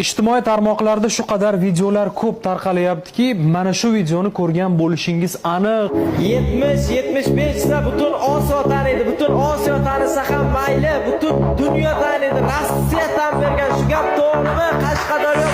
Ijtimoiy tarmoqlarda shu qadar videolar ko'p tarqalyaptiki, mana shu videoni ko'rgan bo'lishingiz aniq. 70-75 ta butun Osiyo taniydi. Butun Osiyo tanisa ham mayli, butun dunyo taniydi. Rossiya tan bergan. Shu gap to'g'rimi? Qashqadaryo